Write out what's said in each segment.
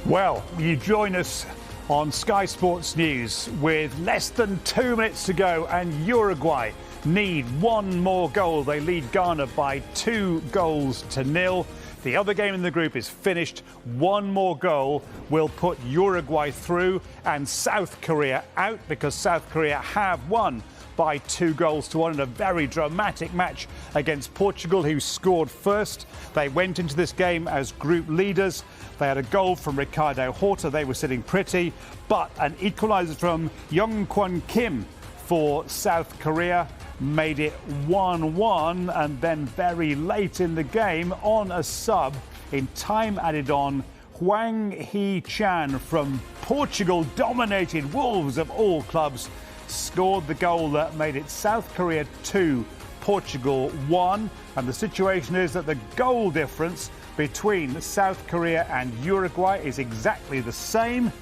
Well, you join us on Sky Sports News with less than 2 minutes to go, and Uruguay need one more goal. They lead Ghana by 2-0. The other game in the group is finished. One more goal will put Uruguay through and South Korea out, because South Korea have won by 2-1 in a very dramatic match against Portugal, who scored first. They went into this game as group leaders. They had a goal from Ricardo Horta. They were sitting pretty, but an equaliser from Young Kwon Kim for South Korea made it 1-1, and then very late in the game, on a sub, in time added on, Hwang Hee-chan from Portugal, dominated Wolves of all clubs, scored the goal that made it South Korea 2, Portugal 1. And the situation is that the goal difference between South Korea and Uruguay is exactly the same.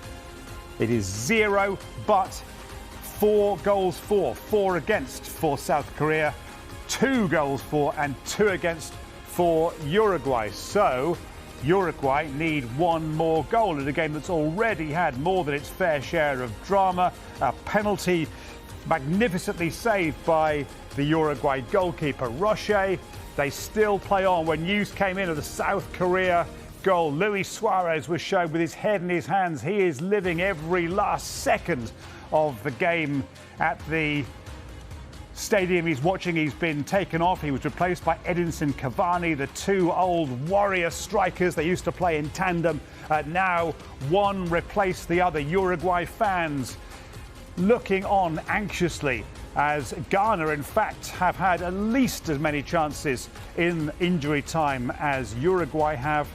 It is 0, but 4 goals for, 4 against for South Korea, 2 goals for and 2 against for Uruguay. So Uruguay need one more goal in a game that's already had more than its fair share of drama. A penalty magnificently saved by the Uruguay goalkeeper Roche. They still play on. When news came in of the South Korea goal, Luis Suarez was shown with his head in his hands. He is living every last second of the game at the stadium he's watching. He's been taken off. He was replaced by Edinson Cavani, the two old warrior strikers. They used to play in tandem. Now one replaced the other. Uruguay fans looking on anxiously as Ghana, in fact, have had at least as many chances in injury time as Uruguay have.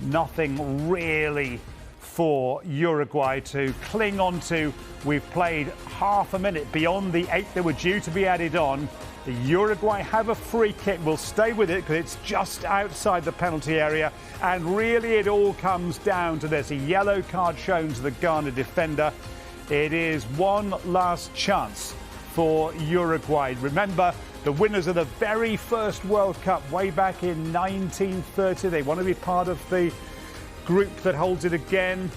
Nothing really for Uruguay to cling on to. We've played half a minute beyond the 8 that were due to be added on. The Uruguay have a free kick. We'll stay with it because it's just outside the penalty area. And really it all comes down to this. A yellow card shown to the Ghana defender. It is one last chance for Uruguay. Remember, the winners of the very first World Cup way back in 1930. They want to be part of the group that holds it again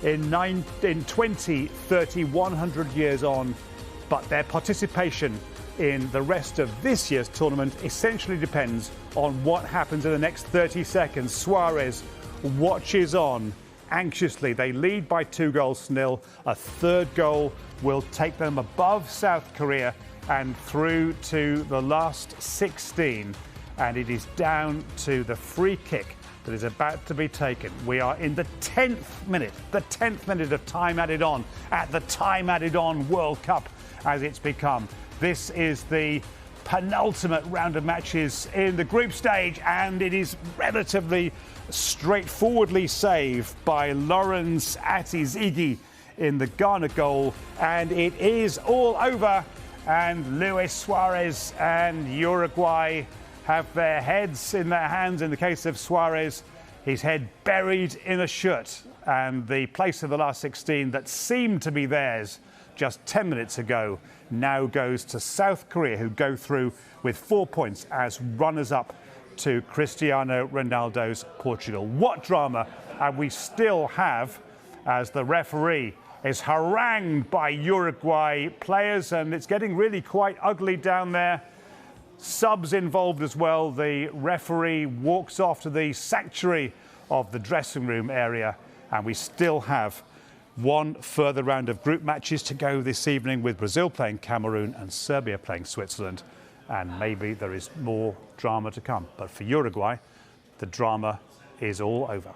in 2030, 100 years on. But their participation in the rest of this year's tournament essentially depends on what happens in the next 30 seconds. Suarez watches on anxiously. They lead by 2-0. A third goal will take them above South Korea and through to the last 16. And it is down to the free kick that is about to be taken. We are in the 10th minute of time added on at the time added on World Cup as it's become. This is the penultimate round of matches in the group stage, and it is relatively straightforwardly saved by Lawrence Atizigi in the Ghana goal, and it is all over. And Luis Suarez and Uruguay have their heads in their hands. In the case of Suarez, his head buried in a shirt, and the place of the last 16 that seemed to be theirs just 10 minutes ago now goes to South Korea, who go through with 4 points as runners-up to Cristiano Ronaldo's Portugal. What drama! And we still have, as the referee is harangued by Uruguay players, and it's getting really quite ugly down there. Subs involved as well. The referee walks off to the sanctuary of the dressing room area, and we still have one further round of group matches to go this evening, with Brazil playing Cameroon and Serbia playing Switzerland. And maybe there is more drama to come. But for Uruguay, the drama is all over.